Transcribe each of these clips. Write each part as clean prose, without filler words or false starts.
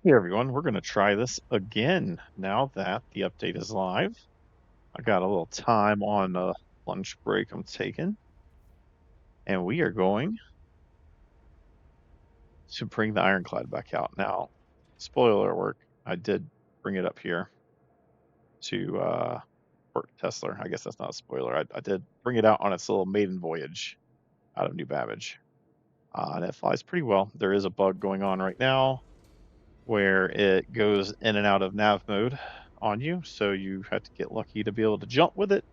Hey everyone, we're going to try this again now that the update is live. I got a little time on lunch break I'm taking, and we are going to bring the Ironclad back out. Now, spoiler alert, I did bring it up here to Port Tesla. I guess that's not a spoiler. I did bring it out on its little maiden voyage out of New Babbage, and it flies pretty well. There is a bug going on right now where it goes in and out of nav mode on you, so you have to get lucky to be able to jump with it.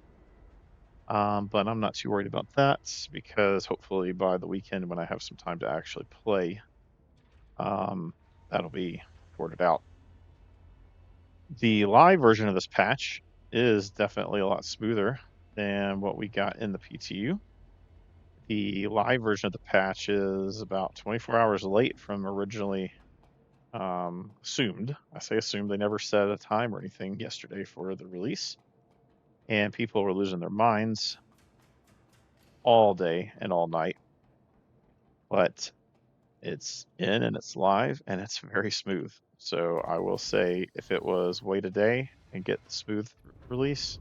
But I'm not too worried about that because hopefully by the weekend when I have some time to actually play, um, that'll be sorted out. The live version of this patch is definitely a lot smoother than what we got in the PTU. The live version of the patch is about 24 hours late from originally assumed. I say assumed, they never set a time or anything yesterday for the release, and people were losing their minds all day and all night. But it's in and it's live and it's very smooth. So I will say if it was wait a day and get the smooth release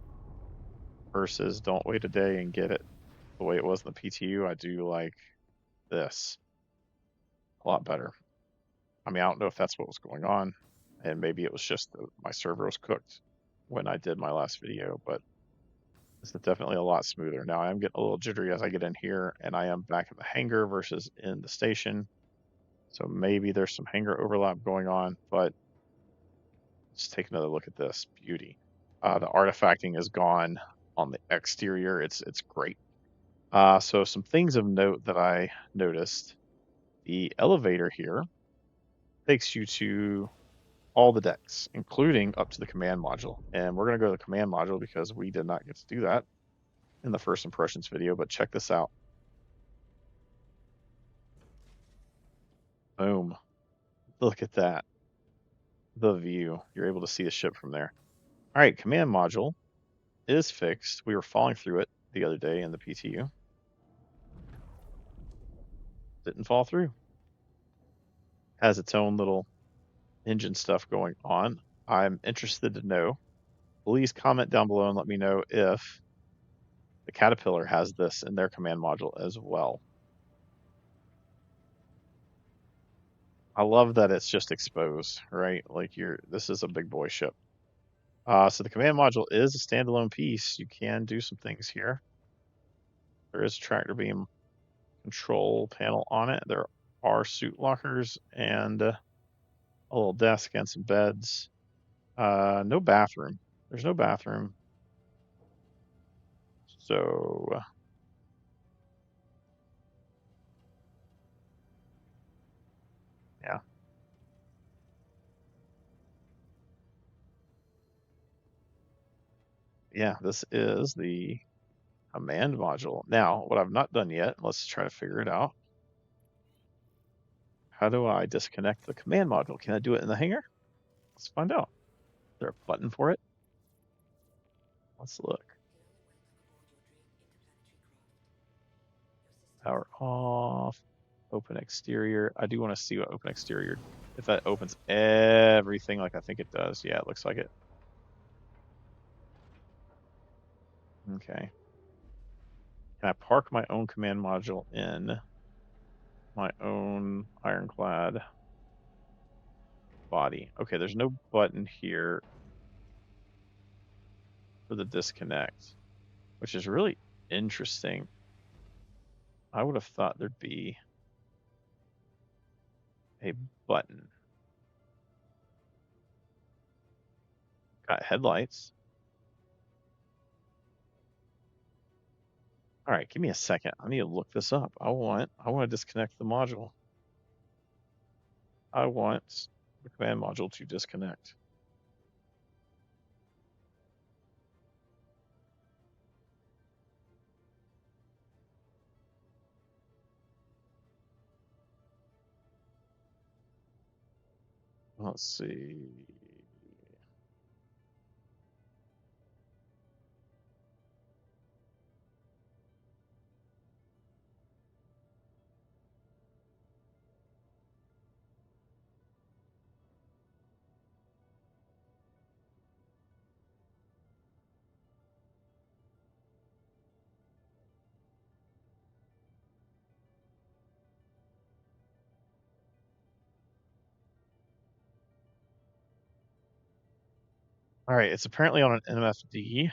versus don't wait a day and get it the way it was in the PTU, I do like this a lot better. I mean, I don't know if that's what was going on, and maybe it was just my server was cooked when I did my last video, but this is definitely a lot smoother. Now I am getting a little jittery as I get in here, and I am back in the hangar versus in the station. So maybe there's some hangar overlap going on, but let's take another look at this beauty. The artifacting is gone on the exterior. It's great. So some things of note that I noticed. The elevator here takes you to all the decks, including up to the command module. And we're going to go to the command module because we did not get to do that in the first impressions video, but check this out. Boom. Look at that. The view. You're able to see the ship from there. All right, command module is fixed. We were falling through it the other day in the PTU. Didn't fall through. Has its own little engine stuff going on. I'm interested to know. Please comment down below and let me know if the Caterpillar has this in their command module as well. I love that it's just exposed, right? Like this is a big boy ship. So the command module is a standalone piece. You can do some things here. There is a tractor beam control panel on it. There are suit lockers and a little desk and some beds. No bathroom. There's no bathroom. So yeah, yeah, this is the command module. Now, what I've not done yet, let's try to figure it out. How do I disconnect the command module? Can I do it in the hangar? Let's find out. Is there a button for it? Let's look. Power off. Open exterior. I do want to see what open exterior, if that opens everything like I think it does. Yeah, it looks like it. Okay. Can I park my own command module in my own Ironclad body? Okay, there's no button here for the disconnect, which is really interesting. I would have thought there'd be a button. Got headlights. All right, give me a second. I need to look this up. I want to disconnect the module. I want the command module to disconnect. Let's see. All right, it's apparently on an MFD.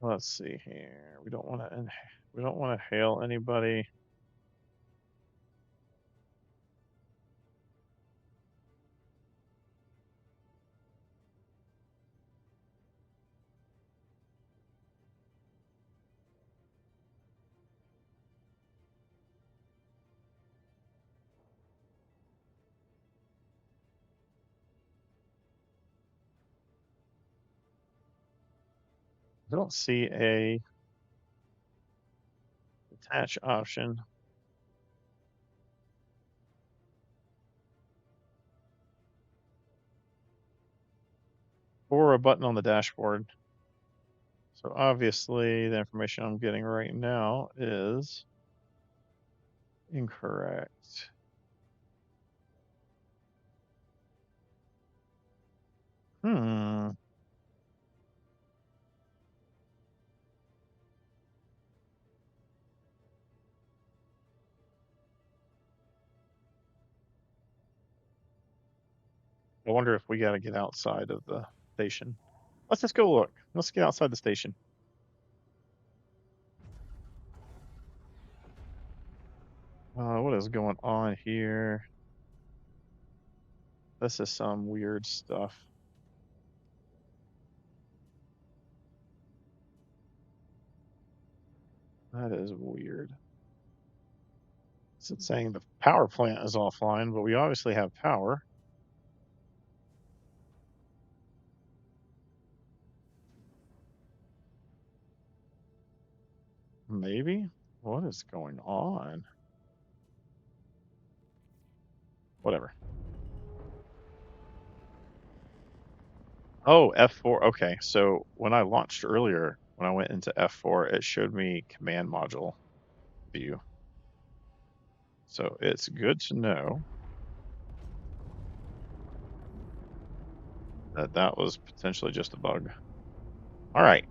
Let's see here. We don't want to hail anybody. I don't see a attach option or a button on the dashboard. So obviously the information I'm getting right now is incorrect. Hmm. I wonder if we got to get outside of the station. Let's just go look. Let's get outside the station. What is going on here? This is some weird stuff. That is weird. It's saying the power plant is offline, but we obviously have power. Maybe? What is going on? Whatever. Oh, F4. Okay, so when I launched earlier, when I went into F4, it showed me command module view. So it's good to know that that was potentially just a bug. All right.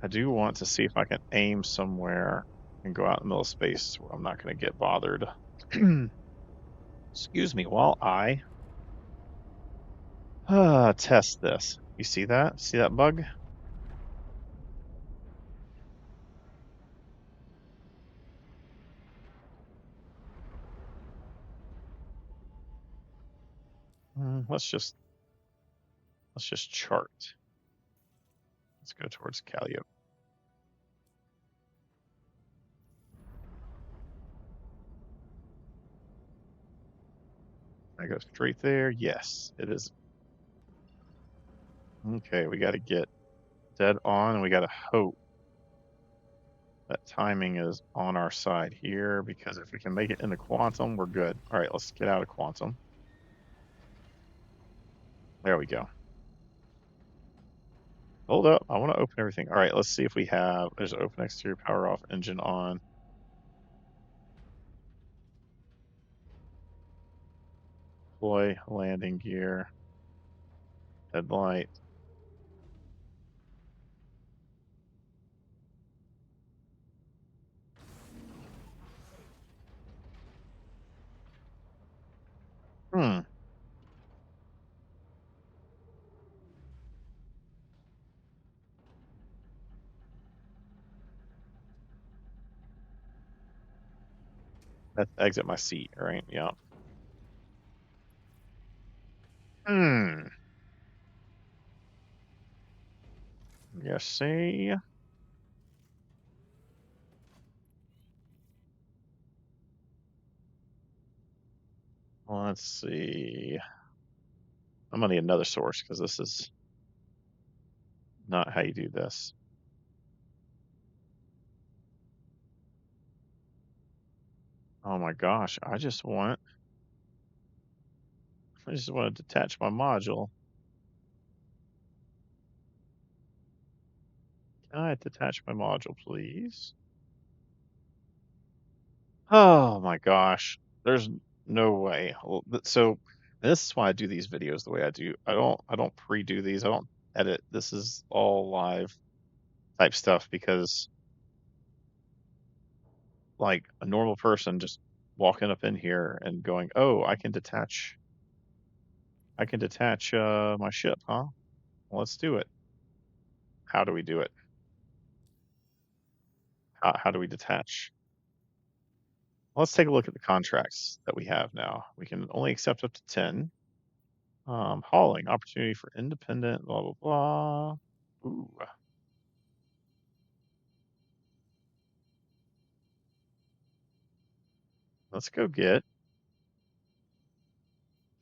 I do want to see if I can aim somewhere and go out in the middle of space where I'm not going to get bothered. Excuse me, while I test this. You see that? See that bug? Let's just chart. Let's go towards Calliope. I go straight there. Yes, it is. Okay, we got to get dead on, and we got to hope that timing is on our side here, because if we can make it into quantum, we're good. All right, let's get out of quantum. There we go. Hold up, I want to open everything. All right, let's see if we have, there's open exterior power off, engine on. Deploy landing gear. Headlight. Hmm, that's exit my seat, right? Yeah. Hmm. Yes, see. Let's see. I'm gonna need another source because this is not how you do this. Oh my gosh, I just want to detach my module. Can I detach my module, please? Oh my gosh, there's no way. So And this is why I do these videos the way I do. I don't pre-do these. I don't edit. This is all live type stuff because like a normal person just walking up in here and going, "Oh, I can detach my ship, huh? Well, let's do it." How do we do it? How do we detach? Let's take a look at the contracts that we have now. We can only accept up to 10. Hauling, opportunity for independent, blah, blah, blah. Ooh, let's go get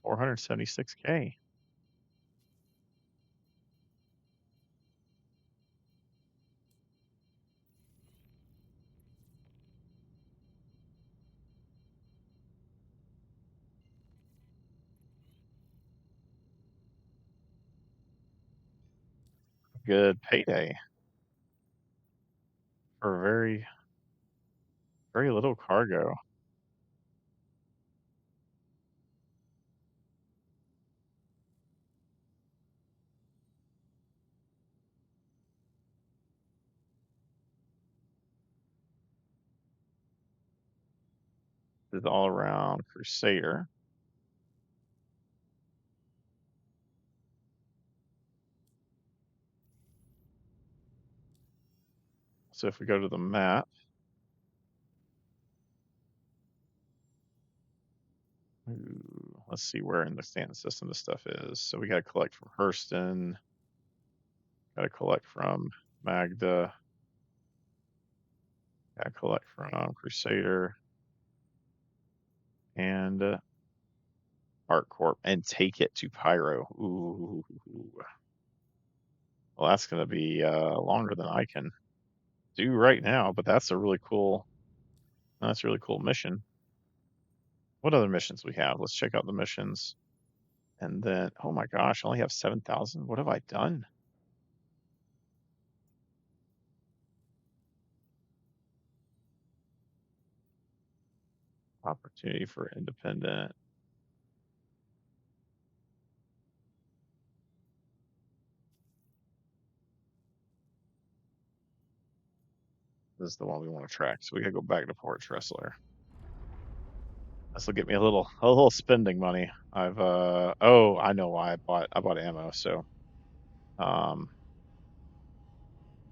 476K. Good payday for very, very little cargo. This is all around Crusader. So if we go to the map, ooh, let's see where in the standard system this stuff is. So we got to collect from Hurston, got to collect from Magda, got to collect from Crusader and Art Corp and take it to Pyro. Ooh, well, that's going to be longer than I can do right now, but that's a really cool mission. What other missions we have? Let's check out the missions. And then, oh my gosh, I only have 7,000. What have I done? Opportunity for independent. This is the one we want to track. So we gotta go back to Port Tressler. This will get me a little spending money. Oh, I know why I bought ammo, so um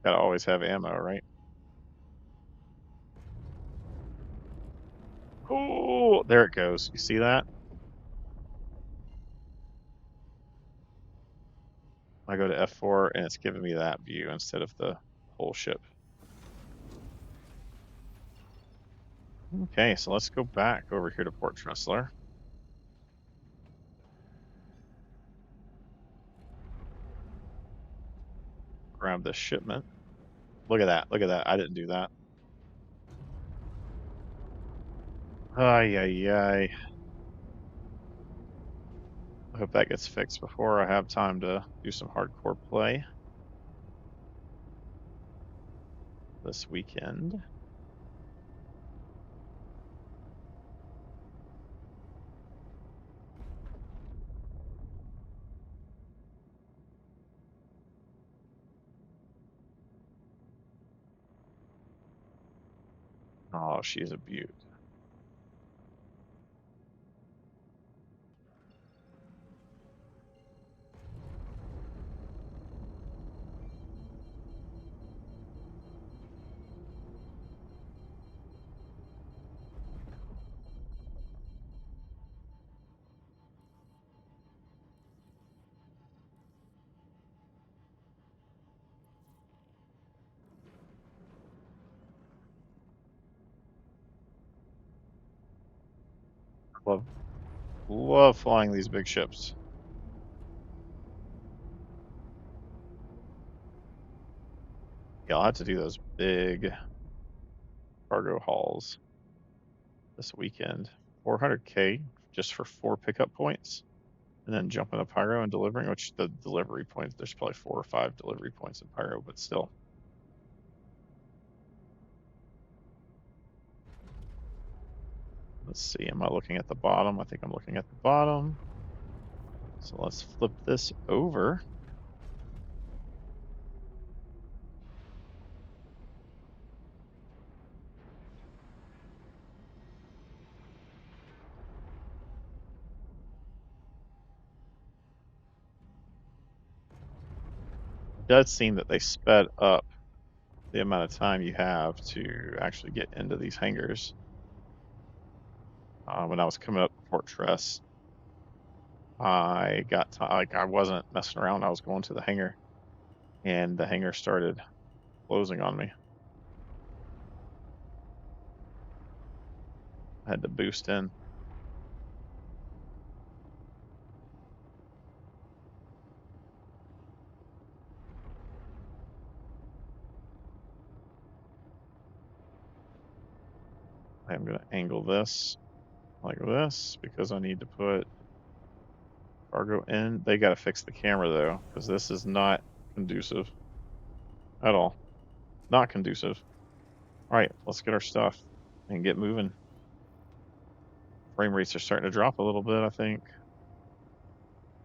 gotta always have ammo, right? Oh, there it goes. You see that? I go to F4 and it's giving me that view instead of the whole ship. Okay, so let's go back over here to Port Tressler. Grab this shipment. Look at that. Look at that. I didn't do that. Ay, ay, ay. I hope that gets fixed before I have time to do some hardcore play this weekend. Oh, she's a beaut. Love, love flying these big ships. Yeah, I'll have to do those big cargo hauls this weekend. 400K just for 4 pickup points, and then jumping a pyro and delivering, which the delivery points, there's probably 4 or 5 delivery points in pyro, but still. Let's see, am I looking at the bottom? I think I'm looking at the bottom. So let's flip this over. It does seem that they sped up the amount of time you have to actually get into these hangars. When I was coming up to Fortress, I got like I wasn't messing around. I was going to the hangar, and the hangar started closing on me. I had to boost in. I'm going to angle this like this because I need to put cargo in. They got to fix the camera though, because this is not conducive at all. Not conducive. All right, let's get our stuff and get moving. Frame rates are starting to drop a little bit, I think.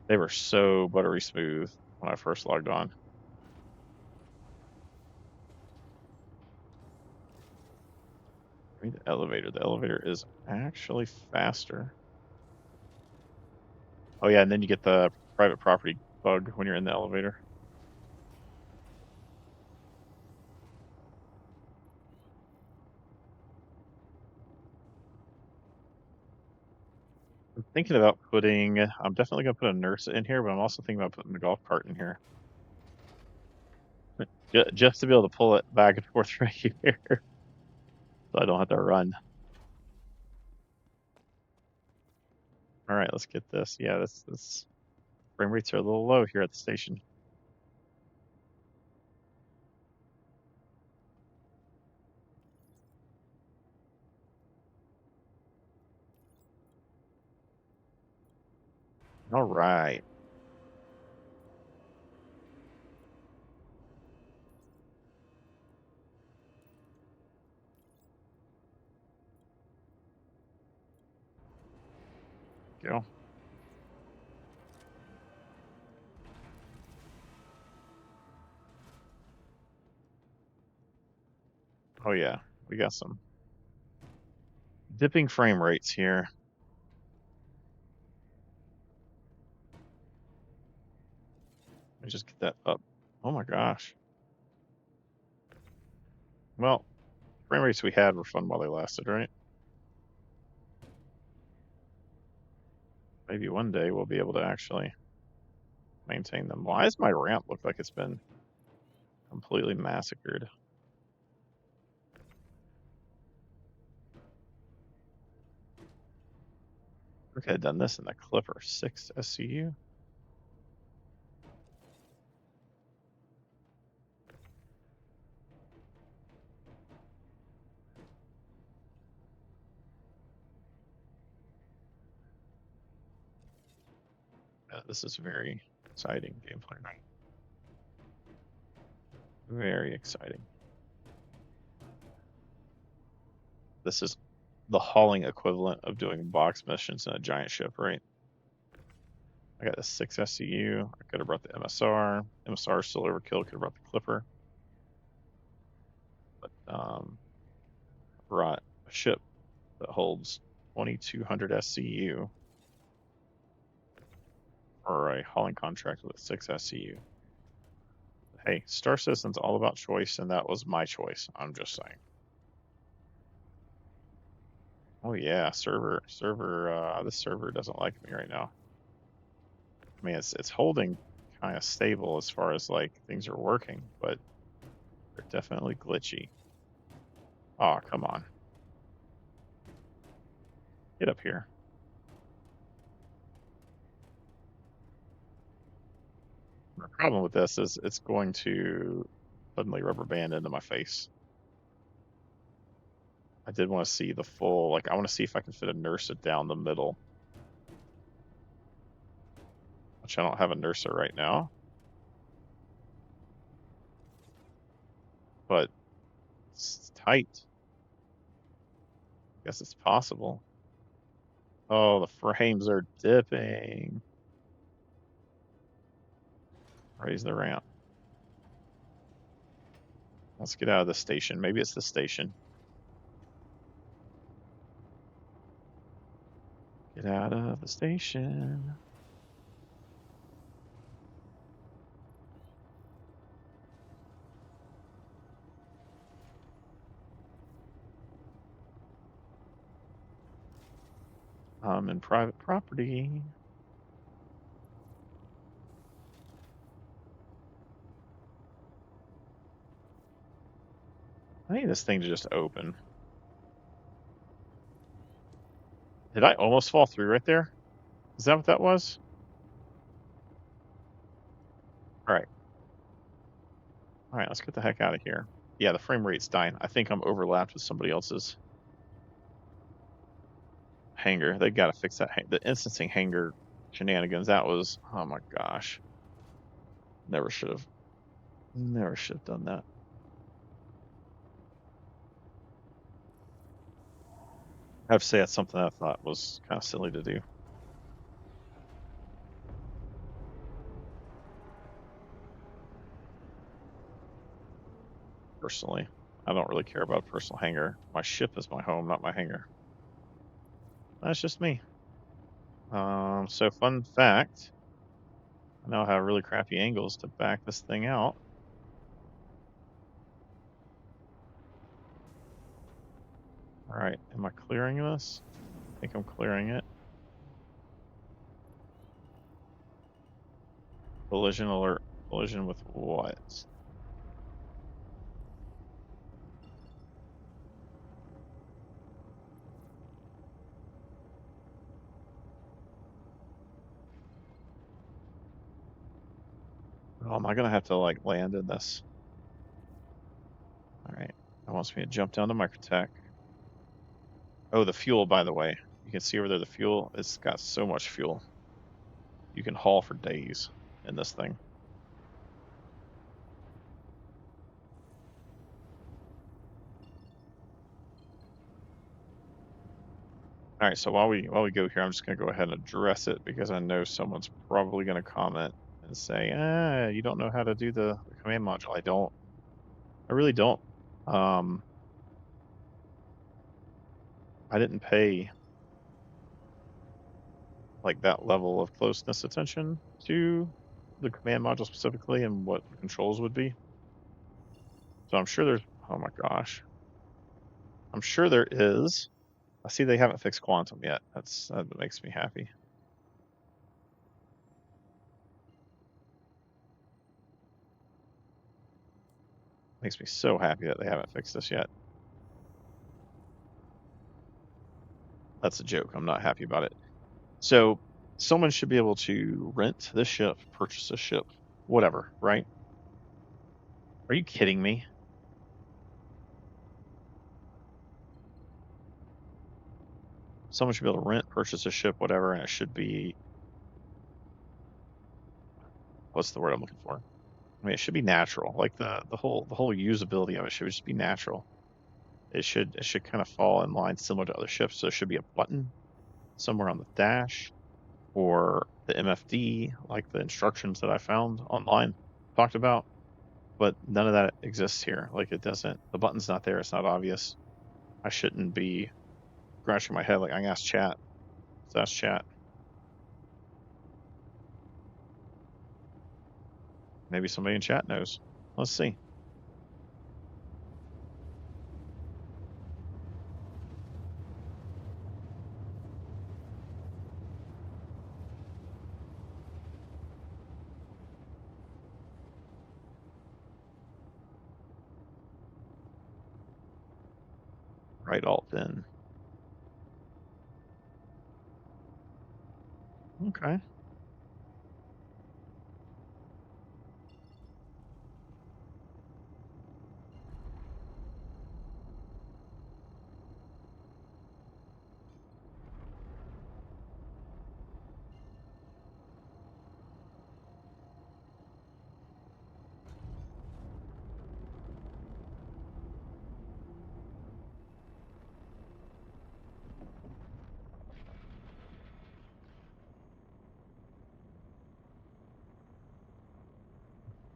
They were so buttery smooth when I first logged on. I mean, the elevator. The elevator is actually faster. Oh yeah, and then you get the private property bug when you're in the elevator. I'm thinking about putting. I'm definitely gonna put a nurse in here, but I'm also thinking about putting the golf cart in here, just to be able to pull it back and forth right here, so I don't have to run. All right, let's get this. Yeah, this frame rates are a little low here at the station. All right, go. Oh yeah, we got some dipping frame rates here. Let me just get that up. Oh my gosh. Well, frame rates we had were fun while they lasted, right? Maybe one day we'll be able to actually maintain them. Why does my ramp look like it's been completely massacred? We could have done this in the Clipper 6 SCU. This is very exciting gameplay. Very exciting. This is the hauling equivalent of doing box missions in a giant ship, right? I got the 6 SCU. I could have brought the MSR. MSR is still overkill. Could have brought the Clipper. But I brought a ship that holds 2,200 SCU for a hauling contract with a 6 SCU. Hey, Star Citizen's all about choice, and that was my choice. I'm just saying. Oh yeah, this server doesn't like me right now. I mean, it's holding kind of stable as far as like things are working, but they're definitely glitchy. Oh, come on. Get up here. The problem with this is it's going to suddenly rubber band into my face. I did want to see the full, like, I want to see if I can fit a Nursa down the middle, which I don't have a Nursa right now, but it's tight. I guess it's possible. Oh, the frames are dipping. Raise the ramp. Let's get out of the station. Maybe it's the station. Get out of the station. I'm in private property. I need this thing to just open. Did I almost fall through right there? Is that what that was? All right. All right, let's get the heck out of here. Yeah, the frame rate's dying. I think I'm overlapped with somebody else's hangar. They got to fix that. The instancing hangar shenanigans. That was, oh my gosh. Never should have done that. I have to say that's something I thought was kind of silly to do. Personally, I don't really care about a personal hangar. My ship is my home, not my hangar. That's just me. So fun fact, I now have really crappy angles to back this thing out. All right, am I clearing this? I think I'm clearing it. Collision alert. Collision with what? Oh, am I gonna have to like land in this? All right, that wants me to jump down to microtech. Oh, the fuel, by the way. You can see over there the fuel. It's got so much fuel. You can haul for days in this thing. All right, so while we go here, I'm just gonna go ahead and address it because I know someone's probably gonna comment and say, you don't know how to do the command module. I don't. I really don't. I didn't pay like that level of closeness attention to the command module specifically and what the controls would be. So I'm sure there's, oh my gosh, I'm sure there is. I see they haven't fixed quantum yet. That makes me happy. Makes me so happy that they haven't fixed this yet. That's a joke. I'm not happy about it. So someone should be able to rent this ship, purchase a ship, whatever, right? Are you kidding me? Someone should be able to rent, purchase a ship, whatever, and it should be, what's the word I'm looking for? I mean, it should be natural. Like the whole usability of it should just be natural. It should kind of fall in line similar to other ships. So there should be a button somewhere on the dash or the MFD, like the instructions that I found online talked about. But none of that exists here. Like it doesn't. The button's not there. It's not obvious. I shouldn't be scratching my head like I can ask chat. So ask chat. Maybe somebody in chat knows. Let's see. Right alt then. Okay.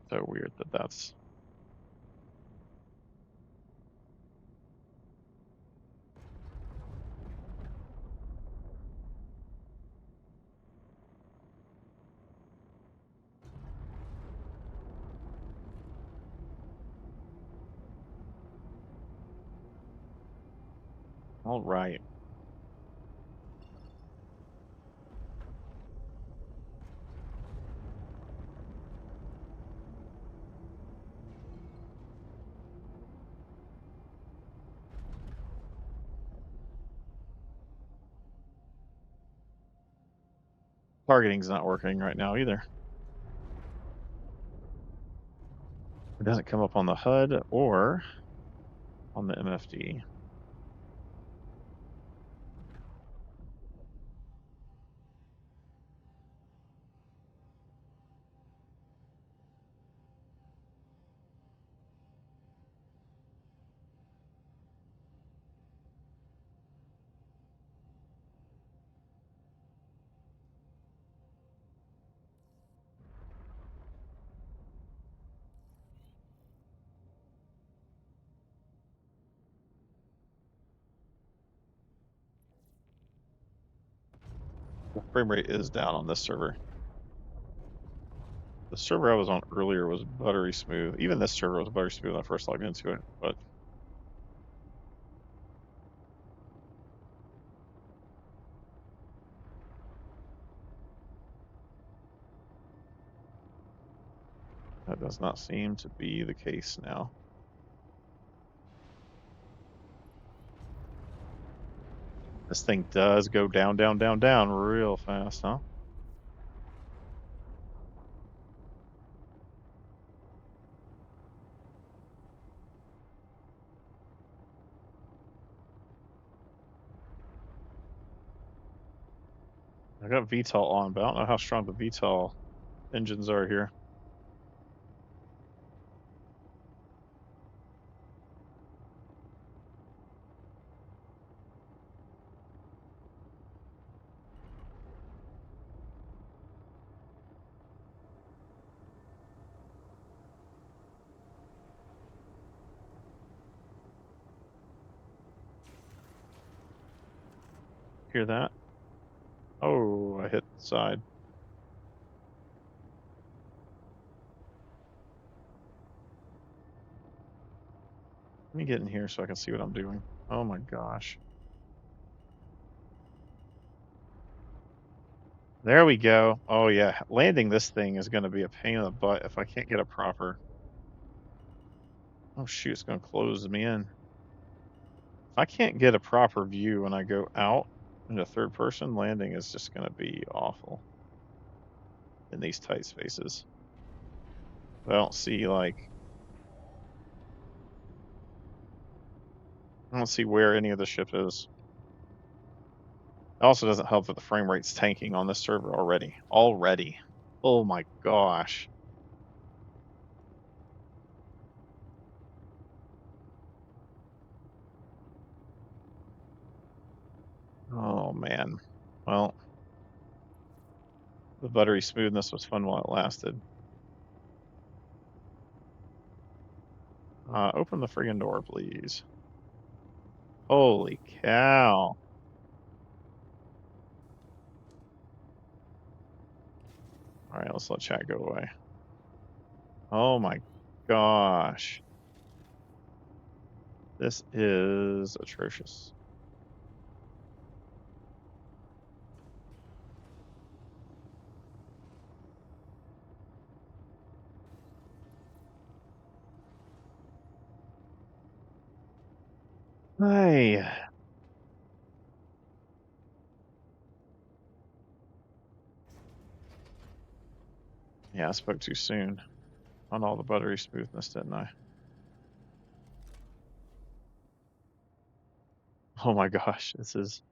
So weird that that's all right. Targeting's not working right now either. It doesn't come up on the HUD or on the MFD. The frame rate is down on this server. The server I was on earlier was buttery smooth. Even this server was buttery smooth when I first logged into it, but that does not seem to be the case now. This thing does go down, down, down, down real fast, huh? I got VTOL on, but I don't know how strong the VTOL engines are here. Hear that? Oh, I hit the side. Let me get in here so I can see what I'm doing. Oh my gosh. There we go. Oh yeah, landing this thing is going to be a pain in the butt if I can't get a proper. Oh shoot, it's going to close me in. If I can't get a proper view when I go out into third person, landing is just going to be awful in these tight spaces. I don't see like, I don't see where any of the ship is. It also doesn't help that the frame rate's tanking on this server already. Already. Oh my gosh. Oh man. Well, the buttery smoothness was fun while it lasted. Open the friggin' door, please. Holy cow. All right, let's let chat go away. Oh my gosh. This is atrocious. Hey. Yeah, I spoke too soon on all the buttery smoothness, didn't I? Oh my gosh, this is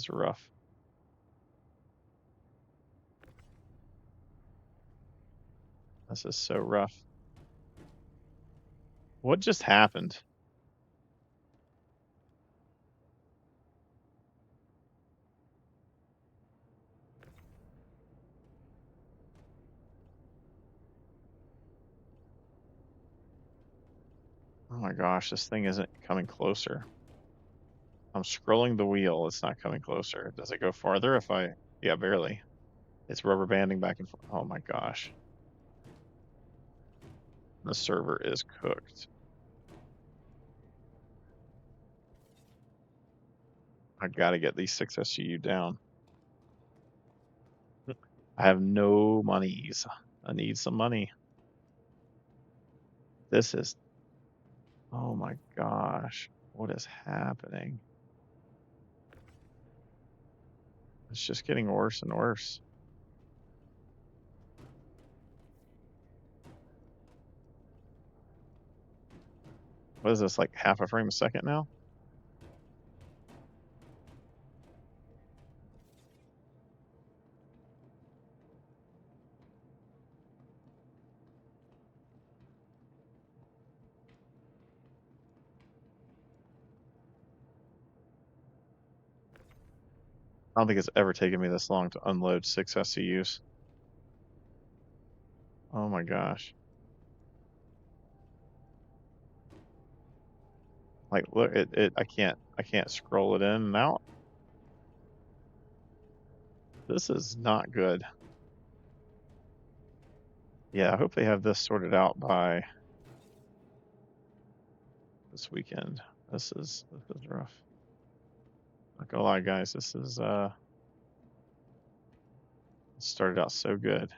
rough. This is so rough. What just happened? Oh my gosh, this thing isn't coming closer. I'm scrolling the wheel. It's not coming closer. Does it go farther if I... Yeah, barely. It's rubber banding back and forth. Oh my gosh. The server is cooked. I gotta get these 6 SGU down. I have no monies. I need some money. This is... Oh my gosh. What is happening? It's just getting worse and worse. What is this, like half a frame a second now? I don't think it's ever taken me this long to unload 6 SCUs. Oh my gosh. Like, look, I can't scroll it in and out. This is not good. Yeah, I hope they have this sorted out by this weekend. This is rough. Not gonna lie, guys, this is it started out so good.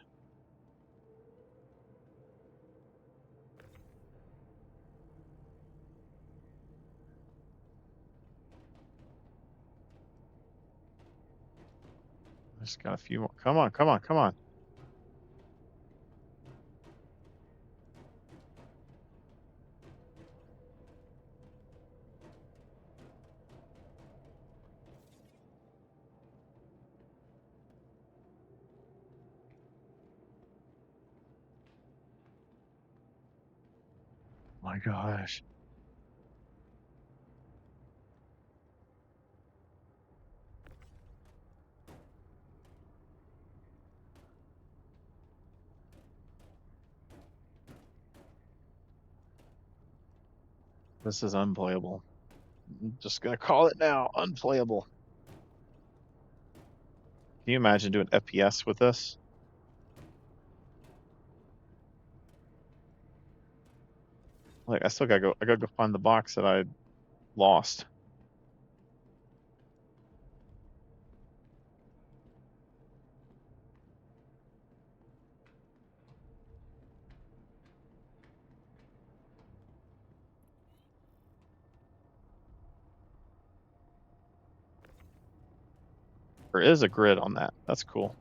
Just got a few more. Come on, come on, come on. My gosh. This is unplayable. I'm just gonna call it now. Unplayable. Can you imagine doing FPS with this? Like, I still gotta go. I gotta go find the box that I lost. There is a grid on that. That's cool.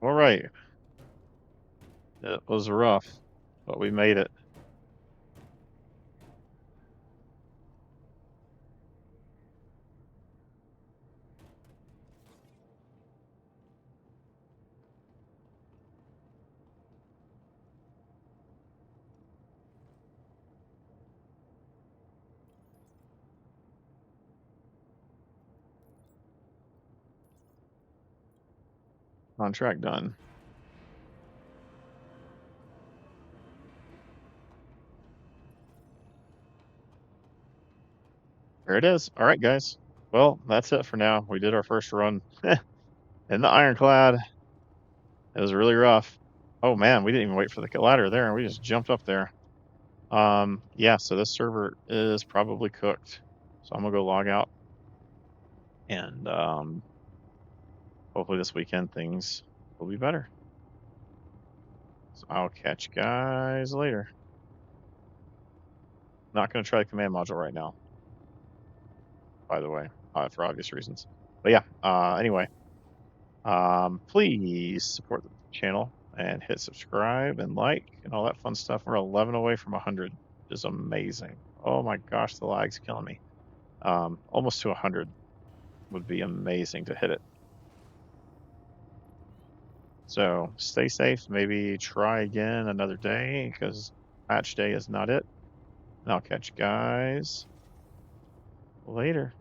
All right. It was rough, but we made it. Contract done. There it is. All right, guys. Well, that's it for now. We did our first run in the Ironclad. It was really rough. Oh man, we didn't even wait for the ladder there, and we just jumped up there. Yeah, so this server is probably cooked. So I'm gonna go log out, and hopefully this weekend things will be better. So I'll catch you guys later. Not gonna try the command module right now, by the way, for obvious reasons. But yeah, anyway, please support the channel and hit subscribe and like and all that fun stuff. We're 11 away from 100, which is amazing. Oh my gosh, the lag's killing me. Almost to 100 would be amazing to hit it. So stay safe. Maybe try again another day because match day is not it. And I'll catch you guys Later.